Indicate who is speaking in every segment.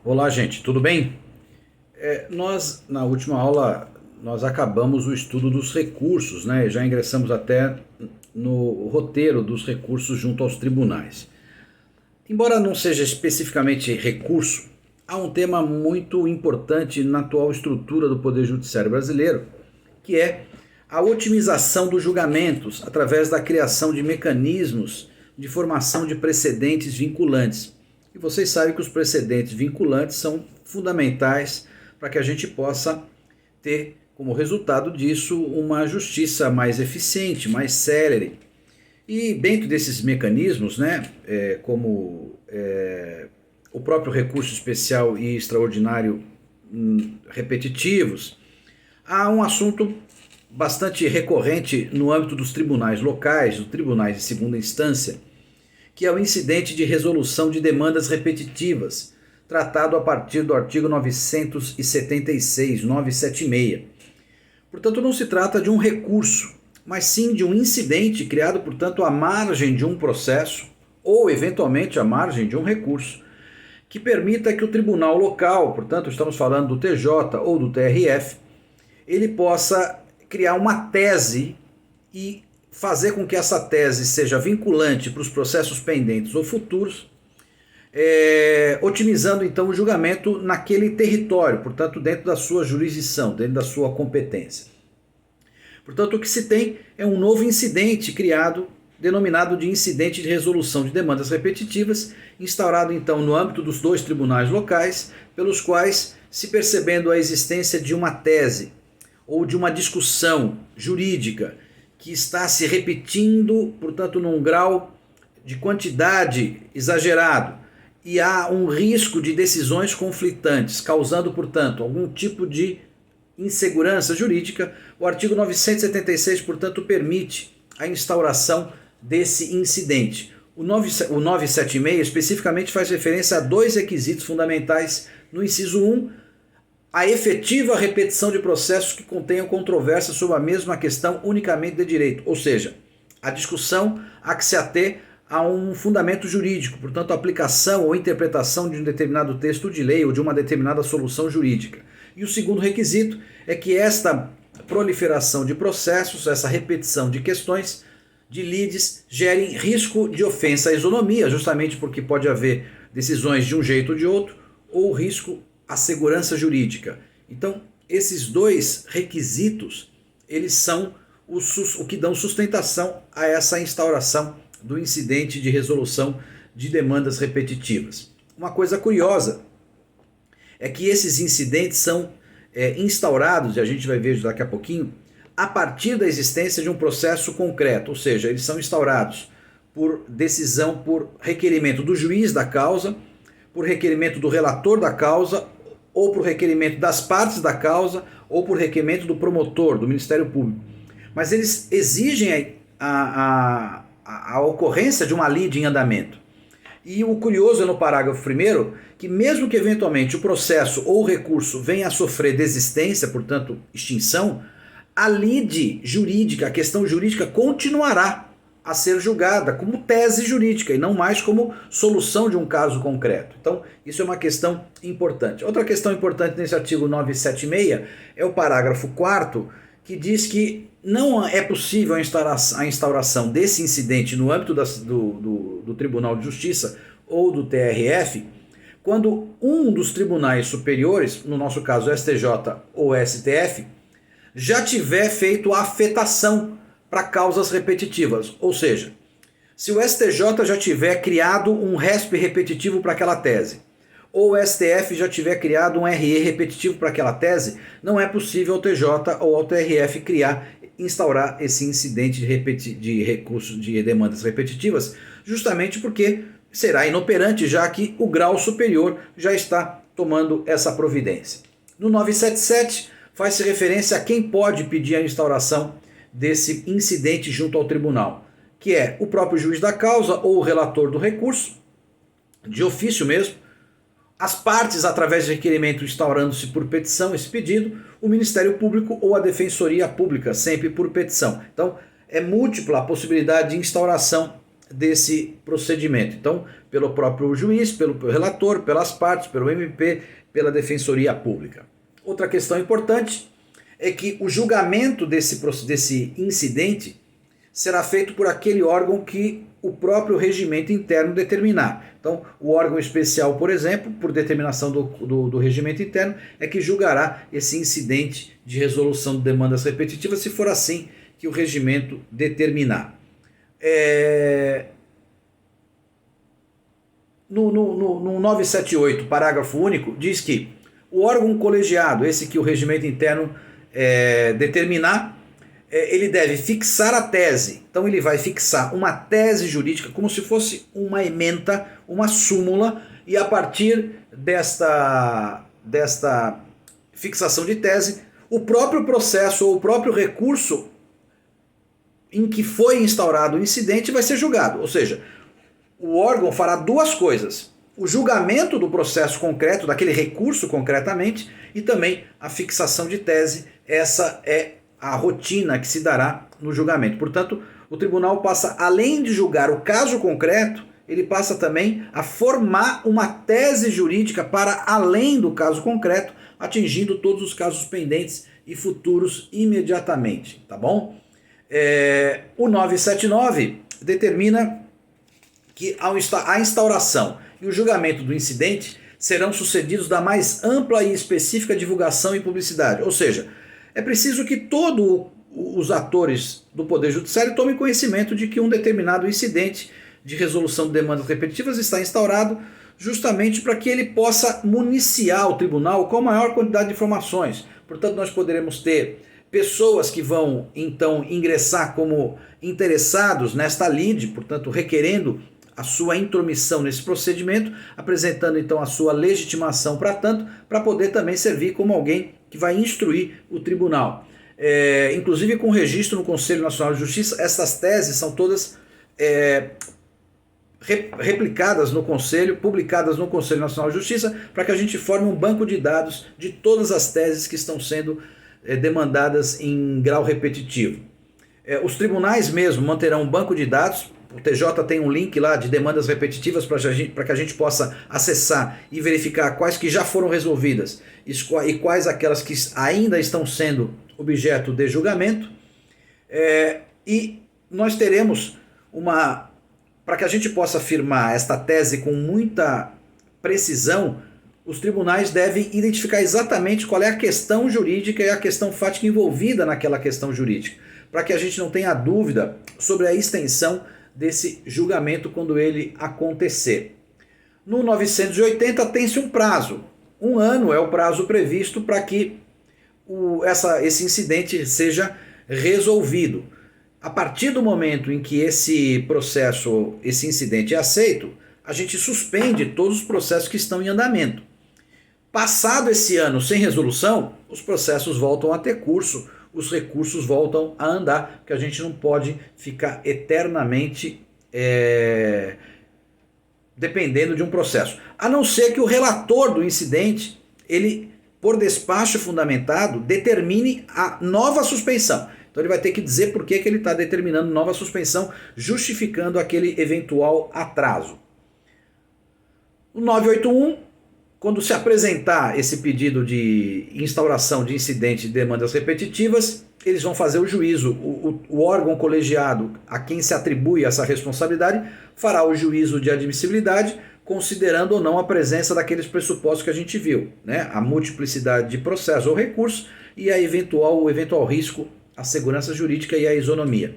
Speaker 1: Olá, gente, tudo bem? Na última aula, nós acabamos o estudo dos recursos, né? Já ingressamos até no roteiro dos recursos junto aos tribunais. Embora não seja especificamente recurso, há um tema muito importante na atual estrutura do Poder Judiciário brasileiro, que é a otimização dos julgamentos através da criação de mecanismos de formação de precedentes vinculantes. E vocês sabem que os precedentes vinculantes são fundamentais para que a gente possa ter como resultado disso uma justiça mais eficiente, mais célere. E dentro desses mecanismos, né, o próprio recurso especial e extraordinário repetitivos, há um assunto bastante recorrente no âmbito dos tribunais locais, dos tribunais de segunda instância, que é o incidente de resolução de demandas repetitivas, tratado a partir do artigo 976, 976. Portanto, não se trata de um recurso, mas sim de um incidente criado, portanto, à margem de um processo ou, eventualmente, à margem de um recurso, que permita que o tribunal local, portanto, estamos falando do TJ ou do TRF, ele possa criar uma tese e fazer com que essa tese seja vinculante para os processos pendentes ou futuros, otimizando então o julgamento naquele território, portanto dentro da sua jurisdição, dentro da sua competência. Portanto, o que se tem é um novo incidente criado, denominado de incidente de resolução de demandas repetitivas, instaurado então no âmbito dos dois tribunais locais, pelos quais, se percebendo a existência de uma tese ou de uma discussão jurídica que está se repetindo, portanto, num grau de quantidade exagerado, e há um risco de decisões conflitantes, causando, portanto, algum tipo de insegurança jurídica, o artigo 976, portanto, permite a instauração desse incidente. O 976 especificamente faz referência a dois requisitos fundamentais no inciso 1, a efetiva repetição de processos que contenham controvérsia sobre a mesma questão unicamente de direito, ou seja, a discussão há que se ater a um fundamento jurídico, portanto, a aplicação ou interpretação de um determinado texto de lei ou de uma determinada solução jurídica. E o segundo requisito é que esta proliferação de processos, essa repetição de questões, de lides, gerem risco de ofensa à isonomia, justamente porque pode haver decisões de um jeito ou de outro, ou risco à segurança jurídica. Então, esses dois requisitos, eles são o que dão sustentação a essa instauração do incidente de resolução de demandas repetitivas. Uma coisa curiosa é que esses incidentes são instaurados, e a gente vai ver daqui a pouquinho, a partir da existência de um processo concreto, ou seja, eles são instaurados por decisão, por requerimento do juiz da causa, por requerimento do relator da causa, ou por requerimento das partes da causa, ou por requerimento do promotor, do Ministério Público. Mas eles exigem a ocorrência de uma lide em andamento. E o curioso é no parágrafo 1º, que mesmo que eventualmente o processo ou o recurso venha a sofrer desistência, portanto extinção, a lide jurídica, a questão jurídica continuará a ser julgada como tese jurídica e não mais como solução de um caso concreto. Então, isso é uma questão importante. Outra questão importante nesse artigo 976 é o parágrafo 4º, que diz que não é possível a instauração desse incidente no âmbito do Tribunal de Justiça ou do TRF, quando um dos tribunais superiores, no nosso caso STJ ou STF, já tiver feito a afetação para causas repetitivas. Ou seja, se o STJ já tiver criado um RESP repetitivo para aquela tese, ou o STF já tiver criado um RE repetitivo para aquela tese, não é possível ao TJ ou ao TRF instaurar esse incidente de recursos de demandas repetitivas, justamente porque será inoperante, já que o grau superior já está tomando essa providência. No 977, faz-se referência a quem pode pedir a instauração desse incidente junto ao tribunal, que é o próprio juiz da causa ou o relator do recurso, de ofício mesmo, as partes através de requerimento instaurando-se por petição esse pedido, o Ministério Público ou a Defensoria Pública, sempre por petição. Então, é múltipla a possibilidade de instauração desse procedimento. Então, pelo próprio juiz, pelo relator, pelas partes, pelo MP, pela Defensoria Pública. Outra questão importante é que o julgamento desse incidente será feito por aquele órgão que o próprio regimento interno determinar. Então, o órgão especial, por exemplo, por determinação do regimento interno, é que julgará esse incidente de resolução de demandas repetitivas, se for assim que o regimento determinar. No 978, parágrafo único, diz que o órgão colegiado, esse que o regimento interno determinar, ele deve fixar a tese. Então ele vai fixar uma tese jurídica como se fosse uma ementa, uma súmula, e a partir desta fixação de tese, o próprio processo ou o próprio recurso em que foi instaurado o incidente vai ser julgado. Ou seja, o órgão fará duas coisas: o julgamento do processo concreto, daquele recurso concretamente, e também a fixação de tese. Essa é a rotina que se dará no julgamento. Portanto, o tribunal passa, além de julgar o caso concreto, ele passa também a formar uma tese jurídica para além do caso concreto, atingindo todos os casos pendentes e futuros imediatamente, tá bom? O 979 determina que a instauração e o julgamento do incidente serão sucedidos da mais ampla e específica divulgação e publicidade. Ou seja, é preciso que todos os atores do Poder Judiciário tomem conhecimento de que um determinado incidente de resolução de demandas repetitivas está instaurado, justamente para que ele possa municiar o tribunal com a maior quantidade de informações. Portanto, nós poderemos ter pessoas que vão então ingressar como interessados nesta lide, portanto requerendo a sua intromissão nesse procedimento, apresentando então a sua legitimação para tanto, para poder também servir como alguém que vai instruir o tribunal. Inclusive com registro no Conselho Nacional de Justiça, essas teses são todas replicadas no Conselho, publicadas no Conselho Nacional de Justiça, para que a gente forme um banco de dados de todas as teses que estão sendo demandadas em grau repetitivo. Os tribunais mesmo manterão um banco de dados. O TJ tem um link lá de demandas repetitivas para que a gente possa acessar e verificar quais que já foram resolvidas e quais aquelas que ainda estão sendo objeto de julgamento. E nós teremos para que a gente possa afirmar esta tese com muita precisão, os tribunais devem identificar exatamente qual é a questão jurídica e a questão fática envolvida naquela questão jurídica, para que a gente não tenha dúvida sobre a extensão desse julgamento quando ele acontecer. No 980 tem-se um prazo. 1 ano é o prazo previsto para que esse incidente seja resolvido. A partir do momento em que esse incidente é aceito, a gente suspende todos os processos que estão em andamento. Passado esse ano sem resolução, os processos voltam a ter curso, os recursos voltam a andar, porque a gente não pode ficar eternamente dependendo de um processo. A não ser que o relator do incidente, ele, por despacho fundamentado, determine a nova suspensão. Então ele vai ter que dizer por que ele está determinando nova suspensão, justificando aquele eventual atraso. O 981, quando se apresentar esse pedido de instauração de incidente de demandas repetitivas, eles vão fazer o juízo. O órgão colegiado a quem se atribui essa responsabilidade fará o juízo de admissibilidade, considerando ou não a presença daqueles pressupostos que a gente viu, né? A multiplicidade de processo ou recurso e o eventual risco à segurança jurídica e à isonomia.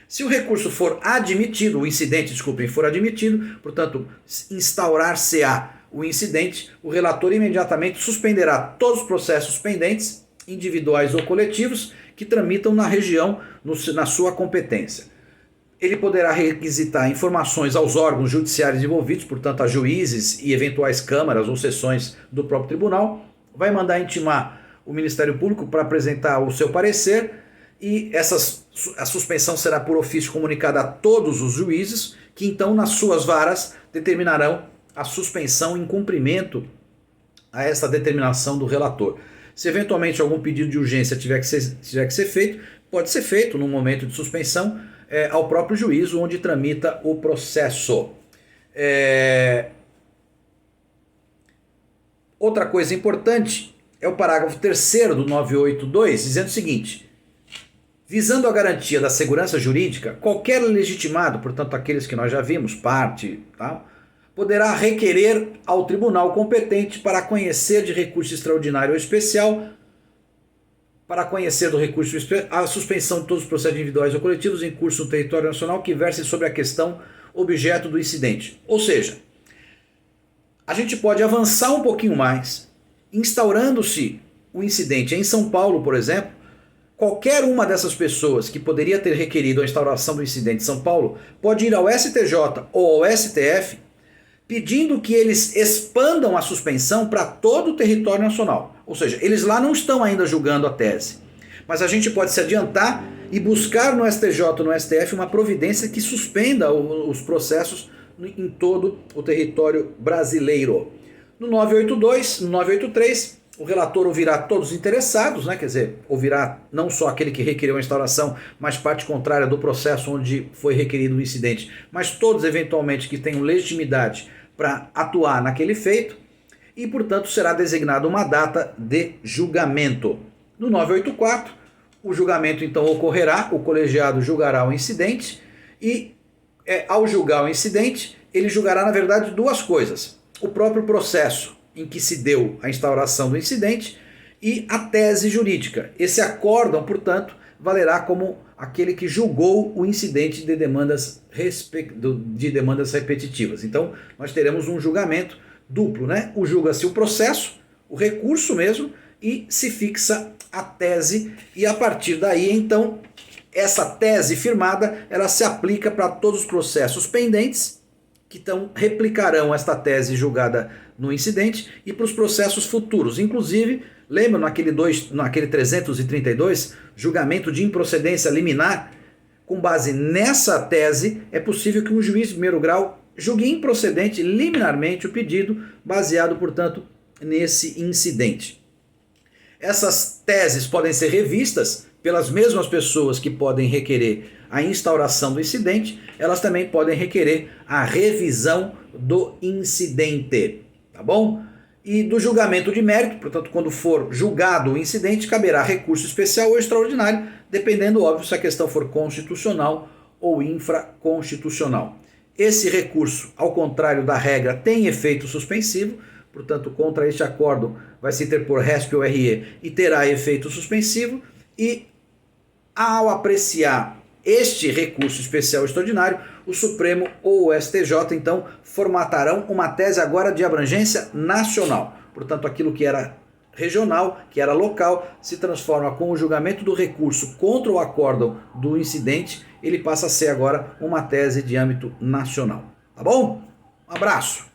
Speaker 1: Se o recurso for admitido, o incidente, for admitido, portanto, instaurar-se-á o incidente, o relator imediatamente suspenderá todos os processos pendentes, individuais ou coletivos, que tramitam na região, na sua competência. Ele poderá requisitar informações aos órgãos judiciários envolvidos, portanto a juízes e eventuais câmaras ou sessões do próprio tribunal, vai mandar intimar o Ministério Público para apresentar o seu parecer, e a suspensão será por ofício comunicada a todos os juízes, que então nas suas varas determinarão a suspensão em cumprimento a esta determinação do relator. Se eventualmente algum pedido de urgência tiver que ser feito, pode ser feito no momento de suspensão, ao próprio juízo onde tramita o processo. Outra coisa importante é o parágrafo 3º do 982, dizendo o seguinte: visando a garantia da segurança jurídica, qualquer legitimado, portanto aqueles que nós já vimos, parte, tá, poderá requerer ao tribunal competente para conhecer de recurso extraordinário ou especial, para conhecer do recurso a suspensão de todos os processos individuais ou coletivos em curso no território nacional que versem sobre a questão objeto do incidente. Ou seja, a gente pode avançar um pouquinho mais, instaurando-se o incidente em São Paulo, por exemplo. Qualquer uma dessas pessoas que poderia ter requerido a instauração do incidente em São Paulo pode ir ao STJ ou ao STF pedindo que eles expandam a suspensão para todo o território nacional. Ou seja, eles lá não estão ainda julgando a tese. Mas a gente pode se adiantar e buscar no STJ ou no STF uma providência que suspenda os processos em todo o território brasileiro. No 982, no 983, o relator ouvirá todos os interessados, né? Quer dizer, ouvirá não só aquele que requeriu a instauração, mas parte contrária do processo onde foi requerido o incidente, mas todos eventualmente que tenham legitimidade para atuar naquele feito, e portanto será designada uma data de julgamento. No 984, o julgamento então ocorrerá, o colegiado julgará o incidente e ao julgar o incidente, ele julgará na verdade duas coisas: o próprio processo em que se deu a instauração do incidente e a tese jurídica. Esse acórdão, portanto, valerá como aquele que julgou o incidente de demandas repetitivas. Então, nós teremos um julgamento duplo, né? Julga-se o processo, o recurso mesmo, e se fixa a tese, e a partir daí, então, essa tese firmada, ela se aplica para todos os processos pendentes, que então replicarão esta tese julgada no incidente, e para os processos futuros. Inclusive, lembra naquele 332, julgamento de improcedência liminar? Com base nessa tese, é possível que um juiz de primeiro grau julgue improcedente liminarmente o pedido, baseado, portanto, nesse incidente. Essas teses podem ser revistas pelas mesmas pessoas que podem requerer a instauração do incidente, elas também podem requerer a revisão do incidente, tá bom? E do julgamento de mérito, portanto, quando for julgado o incidente, caberá recurso especial ou extraordinário, dependendo, óbvio, se a questão for constitucional ou infraconstitucional. Esse recurso, ao contrário da regra, tem efeito suspensivo, portanto, contra este acórdão vai se interpor RESP ou RE e terá efeito suspensivo, e ao apreciar este recurso especial extraordinário, o Supremo ou o STJ, então, formatarão uma tese agora de abrangência nacional. Portanto, aquilo que era regional, que era local, se transforma com o julgamento do recurso contra o acórdão do incidente, ele passa a ser agora uma tese de âmbito nacional. Tá bom? Um abraço!